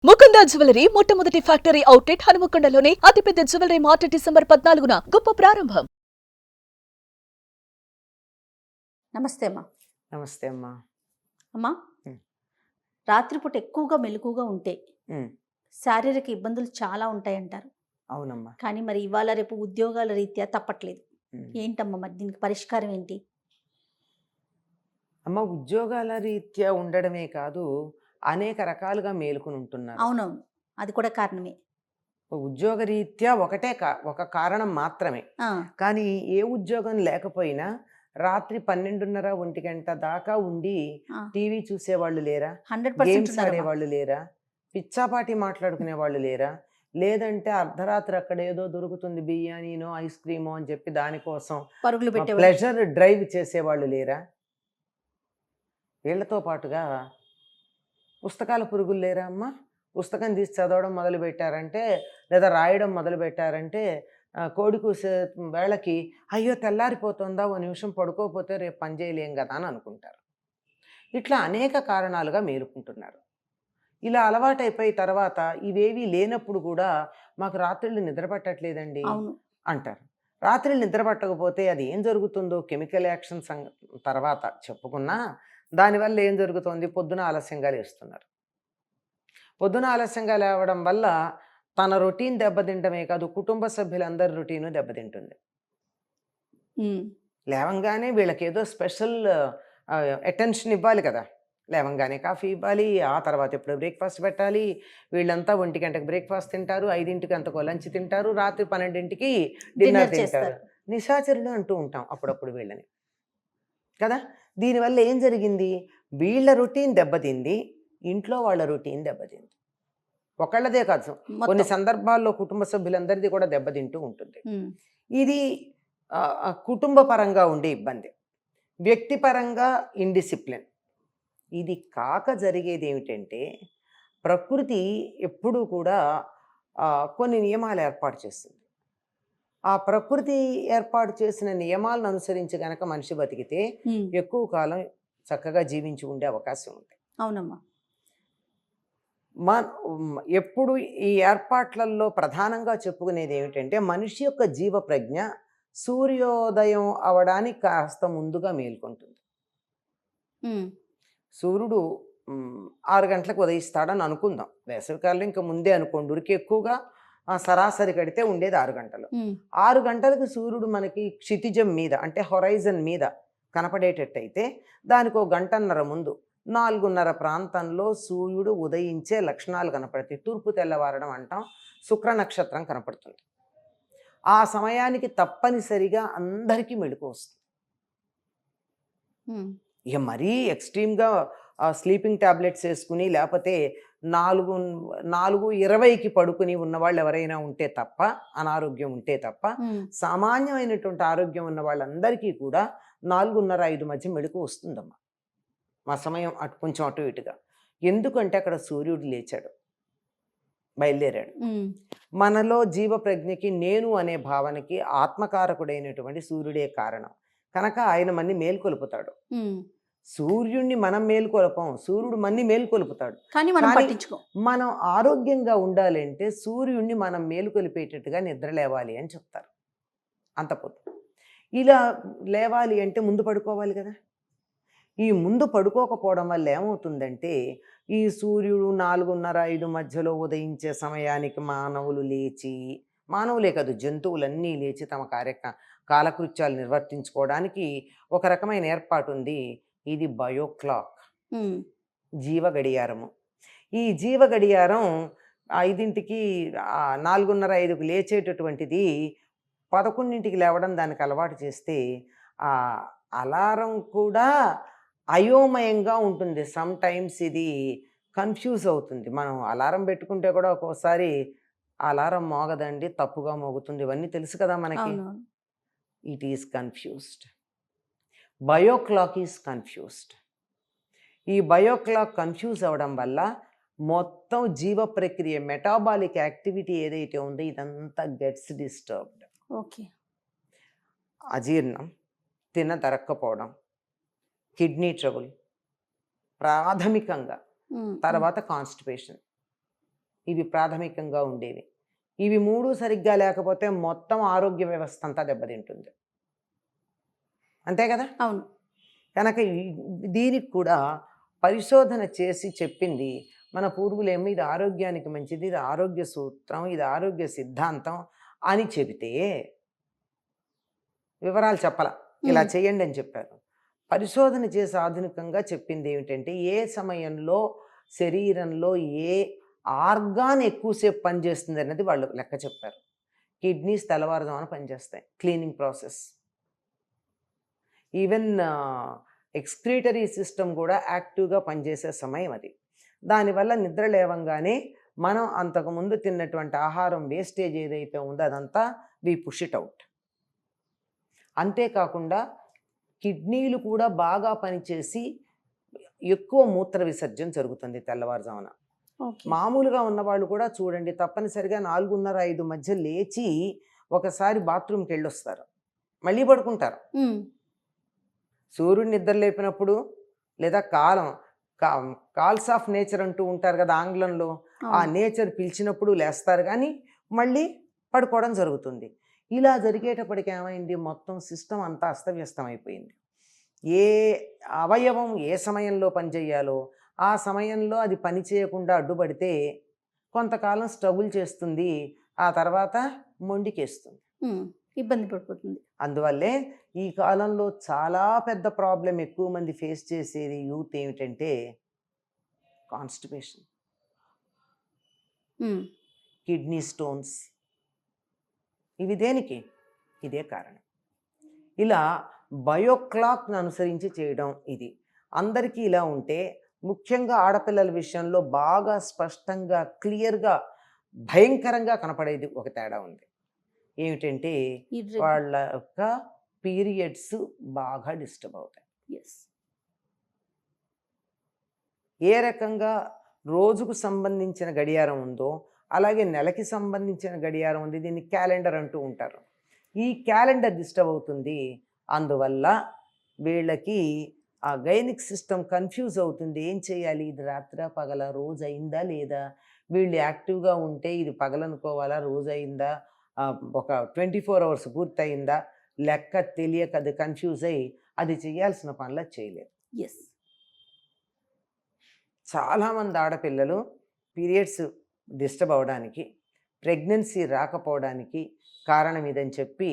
Mukunda jewellery మొట్టమొదటి factory outlet హనుమకొండలోనే అతిపెద్ద jewellery mart December 14న గొప్ప ప్రారంభం. నమస్తే అమ్మా. నమస్తే అమ్మా. అమ్మా, రాత్రిపూట ఎక్కువగా మెలకుగా ఉంటే శారీరక ఇబ్బందులు చాలా ఉంటాయంటారు. అవునమ్మా. కానీ మరి ఇవాళ రేపు ఉద్యోగాల రీత్యా తప్పట్లేదు. ఏంటమ్మా మరి దీనికి పరిష్కారం ఏంటి? అమ్మ, ఉద్యోగాల రీత్యా ఉండడమే కాదు, అనేక రకాలుగా మేలుకుని ఉంటున్నారు. అవునవును, అది కూడా కారణమే. ఉద్యోగ రీత్యా ఒక కారణం మాత్రమే. కానీ ఏ ఉద్యోగం లేకపోయినా రాత్రి 12:30, 1 గంట దాకా ఉండి టీవీ చూసేవాళ్ళు లేరా? 100% గేమ్స్ ఆడేవాళ్ళు లేరా? పిచ్చాపాటి మాట్లాడుకునే వాళ్ళు లేరా? లేదంటే అర్ధరాత్రి అక్కడ ఏదో దొరుకుతుంది బిర్యానీనో ఐస్ క్రీమో అని చెప్పి దానికోసం పరుగులు పెట్టే ప్లెజర్ డ్రైవ్ చేసేవాళ్ళు లేరా? వీళ్లతో పాటుగా పుస్తకాల పురుగులు లేరా అమ్మ? పుస్తకం తీసి చదవడం మొదలు పెట్టారంటే, లేదా రాయడం మొదలు పెట్టారంటే, కోడి కూసే వేళకి అయ్యో తెల్లారిపోతుందా, ఓ నిమిషం పడుకోకపోతే రేపు పని చేయలేం కదా అని అనుకుంటారు. ఇట్లా అనేక కారణాలుగా మేలుకుంటున్నారు. ఇలా అలవాటైపోయి తర్వాత ఇవేవి లేనప్పుడు కూడా మాకు రాత్రుళ్ళు నిద్ర పట్టట్లేదండి అంటారు. రాత్రులు నిద్ర పట్టకపోతే అది ఏం జరుగుతుందో కెమికల్ యాక్షన్ తర్వాత చెప్పుకున్నా, దానివల్ల ఏం జరుగుతుంది? పొద్దున ఆలస్యంగా లేస్తున్నారు. పొద్దున ఆలస్యంగా లేవడం వల్ల తన రొటీన్ దెబ్బతింటమే కాదు, కుటుంబ సభ్యులందరి రొటీను దెబ్బతింటుంది. లేవంగానే వీళ్ళకి ఏదో స్పెషల్ అటెన్షన్ ఇవ్వాలి కదా. లేవంగానే కాఫీ ఇవ్వాలి, ఆ తర్వాత ఎప్పుడు బ్రేక్ఫాస్ట్ పెట్టాలి. వీళ్ళంతా 1 గంటకు బ్రేక్ఫాస్ట్ తింటారు, 5ంటికి అంతకో లంచ్ తింటారు, రాత్రి 12ంటికి డిన్నర్ తింటారు. నిశాచరులు అంటూ ఉంటాం అప్పుడప్పుడు వీళ్ళని కదా. దీనివల్ల ఏం జరిగింది? వీళ్ళ రొటీన్ దెబ్బతింది, ఇంట్లో వాళ్ళ రొటీన్ దెబ్బతింది. ఒకళ్ళదే కాదు, కొన్ని సందర్భాల్లో కుటుంబ సభ్యులందరిది కూడా దెబ్బతింటూ ఉంటుంది. ఇది కుటుంబ పరంగా ఉండే ఇబ్బంది. వ్యక్తిపరంగా ఇండిసిప్లిన్. ఇది కాక జరిగేది ఏమిటంటే, ప్రకృతి ఎప్పుడూ కూడా కొన్ని నియమాలు ఏర్పాటు చేస్తుంది. ఆ ప్రకృతి ఏర్పాటు చేసిన నియమాలను అనుసరించి గనక మనిషి బతికితే ఎక్కువ కాలం చక్కగా జీవించి ఉండే అవకాశం ఉంది. అవునమ్మా. ఎప్పుడు ఈ ఏర్పాట్లలో ప్రధానంగా చెప్పుకునేది ఏమిటంటే, మనిషి యొక్క జీవ ప్రజ్ఞ సూర్యోదయం అవడానికి కాస్త ముందుగా మేల్కొంటుంది. సూర్యుడు 6 గంటలకు ఉదయిస్తాడని అనుకుందాం. వేసవికాలంలో ఇంకా ముందే అనుకోండి, ఉరికి ఎక్కువగా సరాసరి కడితే ఉండేది 6 గంటలు. 6 గంటలకు సూర్యుడు మనకి క్షితిజం మీద అంటే హొరైజన్ మీద కనపడేటట్టయితే, దానికి 1 గంటన్నర ముందు 4:30 ప్రాంతంలో సూర్యుడు ఉదయించే లక్షణాలు కనపడతాయి. తూర్పు తెల్లవారడం అంటాం. శుక్ర నక్షత్రం కనపడుతుంది. ఆ సమయానికి తప్పనిసరిగా అందరికీ మెళుకువ వస్తుంది. ఇక మరీ ఎక్స్ట్రీమ్గా స్లీపింగ్ ట్యాబ్లెట్స్ వేసుకుని, లేకపోతే 4:20కి పడుకుని ఉన్నవాళ్ళు ఎవరైనా ఉంటే తప్ప, అనారోగ్యం ఉంటే తప్ప, సామాన్యమైనటువంటి ఆరోగ్యం ఉన్న వాళ్ళందరికీ కూడా 4:30-5 మధ్య మెళుకువ వస్తుందమ్మా. మా సమయం కొంచెం అటు ఇటుగా. ఎందుకంటే అక్కడ సూర్యుడు లేచాడు, బయలుదేరాడు. మనలో జీవ ప్రజ్ఞకి, నేను అనే భావనకి ఆత్మకారకుడైనటువంటి సూర్యుడే కారణం కనుక ఆయన మన్ని మేల్కొలుపుతాడు. సూర్యుడిని మనం మేల్కొలపం, సూర్యుడు మన్ని మేల్కొలుపుతాడు. కానీ మనం ఆరోగ్యంగా ఉండాలంటే సూర్యుడిని మనం మేలుకొలిపేటట్టుగా నిద్ర లేవాలి అని చెప్తారు. అంత పొద్దు ఇలా లేవాలి అంటే ముందు పడుకోవాలి కదా. ఈ ముందు పడుకోకపోవడం వల్ల ఏమవుతుందంటే, ఈ సూర్యుడు 4:30-5 మధ్యలో ఉదయించే సమయానికి మానవులే కాదు, జంతువులన్నీ లేచి తమ కాలకృత్యాలు నిర్వర్తించుకోవడానికి ఒక రకమైన ఏర్పాటు ఉంది. ఇది బయోక్లాక్, జీవ గడియారము. ఈ జీవ గడియారం 5ంటికి 4:30-5కు లేచేటటువంటిది 11ంటికి లేవడం దానికి అలవాటు చేస్తే ఆ అలారం కూడా అయోమయంగా ఉంటుంది. సమ్ టైమ్స్ ఇది కన్ఫ్యూజ్ అవుతుంది. మనం అలారం పెట్టుకుంటే కూడా ఒక్కోసారి అలారం మోగదండి, తప్పుగా మోగుతుంది, ఇవన్నీ తెలుసు కదా మనకి. It is confused. Bio clock is confused. ఈ బయోక్లాక్ కన్ఫ్యూజ్ అవ్వడం వల్ల మొత్తం జీవ ప్రక్రియ, మెటాబాలిక్ యాక్టివిటీ ఏదైతే ఉందో ఇదంతా గెట్స్ డిస్టర్బ్డ్. అజీర్ణం, తినదరక్కపోవడం, కిడ్నీ ట్రబుల్ ప్రాథమికంగా, తర్వాత కాన్స్టిపేషన్, ఇవి ప్రాథమికంగా ఉండేవి. ఇవి 3 సరిగ్గా లేకపోతే మొత్తం ఆరోగ్య వ్యవస్థ అంతా దెబ్బతింటుంది. అంతే కదా? అవును. కనుక దీనికి కూడా పరిశోధన చేసి చెప్పింది మన పూర్వులేమో ఇది ఆరోగ్యానికి మంచిది, ఇది ఆరోగ్య సూత్రం, ఇది ఆరోగ్య సిద్ధాంతం అని చెబితే వివరాలు చెప్పాల, ఇలా చేయండి అని చెప్పారు. పరిశోధన చేసి ఆధునికంగా చెప్పింది ఏమిటంటే ఏ సమయంలో శరీరంలో ఏ ఆర్గాన్ ఎక్కువసేపు పనిచేస్తుంది అన్నది వాళ్ళు లెక్క చెప్పారు. కిడ్నీస్ తెల్లవారుజామున పనిచేస్తాయి, cleaning process. Even excretory system కూడా యాక్టివ్గా పనిచేసే సమయం అది. దానివల్ల నిద్ర లేవంగానే మనం అంతకుముందు తిన్నటువంటి ఆహారం వేస్టేజ్ ఏదైతే ఉందో అదంతా వి పుష్ ఇట్ అవుట్. అంతేకాకుండా కిడ్నీలు కూడా బాగా పనిచేసి ఎక్కువ మూత్ర విసర్జన జరుగుతుంది తెల్లవారుజామున. మామూలుగా ఉన్నవాళ్ళు కూడా చూడండి తప్పనిసరిగా 4:30-5 మధ్య లేచి ఒకసారి బాత్రూమ్కి వెళ్ళొస్తారు, మళ్ళీ పడుకుంటారు. సూర్యుడు నిద్ర లేపినప్పుడు లేదా కాల్స్ ఆఫ్ నేచర్ అంటూ ఉంటారు కదా ఆంగ్లంలో, ఆ నేచర్ పిలిచినప్పుడు లేస్తారు కానీ మళ్ళీ పడుకోవడం జరుగుతుంది. ఇలా జరిగేటప్పటికి ఏమైంది, మొత్తం సిస్టమ్ అంతా అస్తవ్యస్తం అయిపోయింది. ఏ అవయవం ఏ సమయంలో పనిచేయాలో ఆ సమయంలో అది పని చేయకుండా అడ్డుపడితే కొంతకాలం స్ట్రగుల్ చేస్తుంది, ఆ తర్వాత మొండికేస్తుంది, ఇబ్బంది పడిపోతుంది. అందువల్లే ఈ కాలంలో చాలా పెద్ద ప్రాబ్లం ఎక్కువ మంది ఫేస్ చేసేది యూత్ ఏమిటంటే కాన్స్టిపేషన్, కిడ్నీ స్టోన్స్. ఇవి దేనికి? ఇదే కారణం. ఇలా బయోక్లాక్ను అనుసరించి చేయడం ఇది అందరికీ ఇలా ఉంటే, ముఖ్యంగా ఆడపిల్లల విషయంలో బాగా స్పష్టంగా క్లియర్గా భయంకరంగా కనపడేది ఒక తేడా ఉంది. ఏమిటంటే వాళ్ళ యొక్క పీరియడ్స్ బాగా డిస్టర్బ్ అవుతాయి. ఏ రకంగా రోజుకు సంబంధించిన గడియారం ఉందో అలాగే నెలకి సంబంధించిన గడియారం ఉంది, దీన్ని క్యాలెండర్ అంటూ ఉంటారు. ఈ క్యాలెండర్ డిస్టర్బ్ అవుతుంది, అందువల్ల వీళ్ళకి ఆ గైనిక్ సిస్టమ్ కన్ఫ్యూజ్ అవుతుంది. ఏం చేయాలి, ఇది రాత్రా పగల, రోజు అయిందా లేదా, వీళ్ళు యాక్టివ్గా ఉంటే ఇది పగలనుకోవాలా, రోజు అయిందా, ఒక 24 hours పూర్తయిందా, లెక్క తెలియక అది కన్ఫ్యూజ్ అయ్యి అది చేయాల్సిన పనులు చేయలేరు. చాలామంది ఆడపిల్లలు పీరియడ్స్ డిస్టర్బ్ అవడానికి, ప్రెగ్నెన్సీ రాకపోవడానికి కారణం ఇదని చెప్పి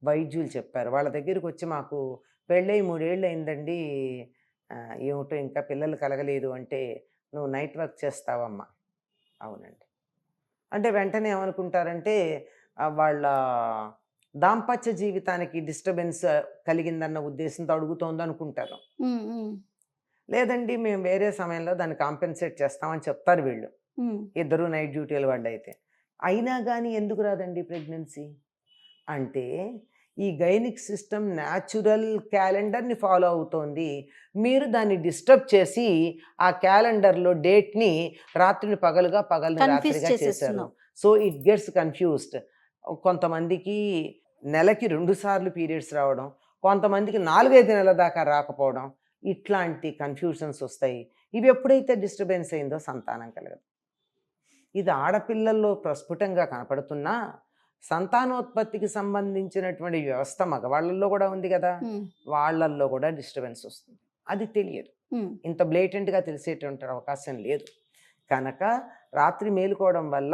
వైద్యులు చెప్పారు. వాళ్ళ దగ్గరికి వచ్చి మాకు పెళ్ళై 3 ఏళ్ళు అయిందండి, ఏమిటో ఇంకా పిల్లలు కలగలేదు అంటే, నువ్వు నైట్ వర్క్ చేస్తావమ్మా. అవునండి అంటే వెంటనే ఏమనుకుంటారంటే వాళ్ళ దాంపత్య జీవితానికి డిస్టర్బెన్స్ కలిగిందన్న ఉద్దేశంతో అడుగుతోంది అనుకుంటారు. లేదండి మేము వేరే సమయంలో దాన్ని కాంపెన్సేట్ చేస్తామని చెప్తారు వీళ్ళు, ఇద్దరు నైట్ డ్యూటీల వాళ్ళు అయితే. అయినా కానీ ఎందుకు రాదండి ప్రెగ్నెన్సీ అంటే, ఈ గైనిక్ సిస్టమ్ న్యాచురల్ క్యాలెండర్ని ఫాలో అవుతోంది, మీరు దాన్ని డిస్టర్బ్ చేసి ఆ క్యాలెండర్లో డేట్ని రాత్రిని పగలుగా, పగలని రాత్రిగా చేశారు. So it gets confused. కొంతమందికి నెలకి 2 సార్లు పీరియడ్స్ రావడం, కొంతమందికి 4-5 నెలల దాకా రాకపోవడం, ఇట్లాంటి కన్ఫ్యూషన్స్ వస్తాయి. ఇవి ఎప్పుడైతే డిస్టర్బెన్స్ అయిందో సంతానం కలగదు. ఇది ఆడపిల్లల్లో ప్రస్ఫుటంగా కనపడుతున్నా సంతానోత్పత్తికి సంబంధించినటువంటి వ్యవస్థ మగవాళ్ళల్లో కూడా ఉంది కదా, వాళ్ళల్లో కూడా డిస్టర్బెన్స్ వస్తుంది. అది తెలియదు, ఇంత బ్లేటెంట్గా తెలిసేటువంటి అవకాశం లేదు. కనుక రాత్రి మేలుకోవడం వల్ల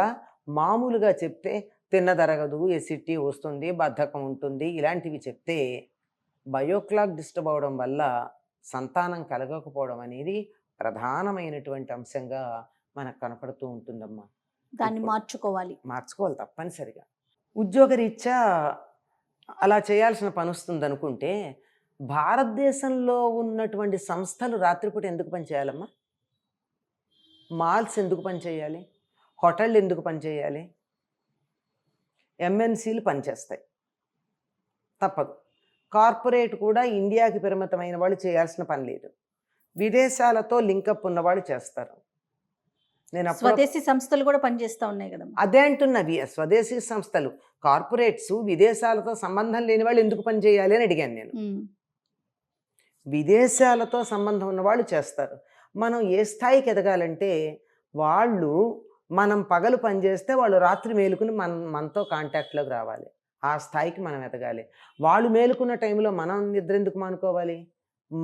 మామూలుగా చెప్తే తిన్నదరగదు, ఎసిడిటీ వస్తుంది, బద్ధకం ఉంటుంది, ఇలాంటివి చెప్తే బయోక్లాక్ డిస్టర్బ్ అవడం వల్ల సంతానం కలగకపోవడం అనేది ప్రధానమైనటువంటి అంశంగా మనకు కనపడుతూ ఉంటుందమ్మా. దాన్ని మార్చుకోవాలి తప్పనిసరిగా. ఉద్యోగరీత్యా అలా చేయాల్సిన పని వస్తుంది అనుకుంటే, భారతదేశంలో ఉన్నటువంటి సంస్థలు రాత్రిపూట ఎందుకు పనిచేయాలమ్మా? మాల్స్ ఎందుకు పనిచేయాలి? హోటళ్ళు ఎందుకు పనిచేయాలి? ఎంఎన్సీలు పనిచేస్తాయి, తప్పదు. కార్పొరేట్ కూడా ఇండియాకి పరిమితమైన వాళ్ళు చేయాల్సిన పని లేదు, విదేశాలతో లింకప్ ఉన్నవాళ్ళు చేస్తారు. నేను స్వదేశీ సంస్థలు కూడా పనిచేస్తూ ఉన్నాయి కదా. అదే అంటున్నవి స్వదేశీ సంస్థలు. కార్పొరేట్స్ విదేశాలతో సంబంధం లేని వాళ్ళు ఎందుకు పనిచేయాలి అని అడిగాను నేను. విదేశాలతో సంబంధం ఉన్న వాళ్ళు చేస్తారు. మనం ఏ స్థాయికి ఎదగాలంటే వాళ్ళు మనం పగలు పనిచేస్తే వాళ్ళు రాత్రి మేలుకుని మనతో కాంటాక్ట్లోకి రావాలి. ఆ స్థాయికి మనం ఎదగాలి. వాళ్ళు మేలుకున్న టైంలో మనం నిద్ర ఎందుకు మానుకోవాలి?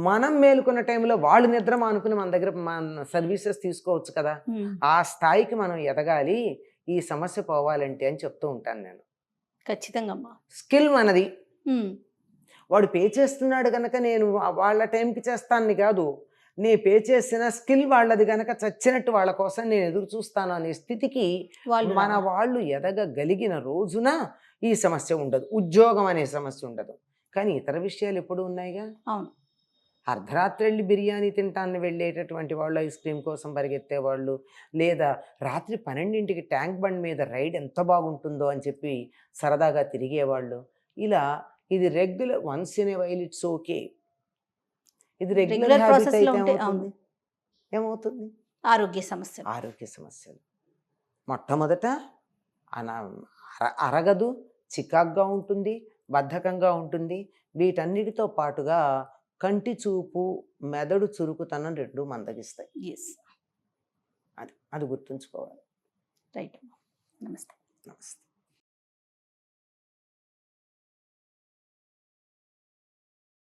మనం మేలుకున్న టైంలో వాళ్ళు నిద్ర మానుకుని మన దగ్గర మన సర్వీసెస్ తీసుకోవచ్చు కదా! ఆ స్థాయికి మనం ఎదగాలి ఈ సమస్య పోవాలంటే అని చెప్తూ ఉంటాను నేను. ఖచ్చితంగా అమ్మా. స్కిల్ మనది. వాడు పే చేస్తున్నాడు గనక నేను వాళ్ళ టైంకి చేస్తానని కాదు. నేను పే చేసిన స్కిల్ వాళ్ళది గనక చచ్చినట్టు వాళ్ళ కోసం నేను ఎదురు చూస్తాను అనే స్థితికి వాళ్ళు ఎదగగలిగిన రోజున ఈ సమస్య ఉండదు. ఉద్యోగం అనే సమస్య ఉండదు. కానీ ఇతర విషయాలు ఎప్పుడు ఉన్నాయిగా. అవును. అర్ధరాత్రి వెళ్ళి బిర్యానీ తింటాన్ని వెళ్ళేటటువంటి వాళ్ళు, ఐస్ క్రీమ్ కోసం పరిగెత్తేవాళ్ళు, లేదా రాత్రి 12ంటికి ట్యాంక్ బండ్ మీద రైడ్ ఎంత బాగుంటుందో అని చెప్పి సరదాగా తిరిగేవాళ్ళు. ఇలా ఇది regular, once in a while it's okay. ఇది రెగ్యులర్ హ్యాబిట్ అయితే ఏమవుతుంది? ఆరోగ్య సమస్యలు. మొట్టమొదట అరగదు, చికాగ్గా ఉంటుంది, బద్ధకంగా ఉంటుంది. వీటన్నిటితో పాటుగా కంటి చూపు, మెదడు చురుకుతనం 2 మందగిస్తాయి. అది గుర్తుంచుకోవాలి. రైట్. నమస్తే. నమస్తే.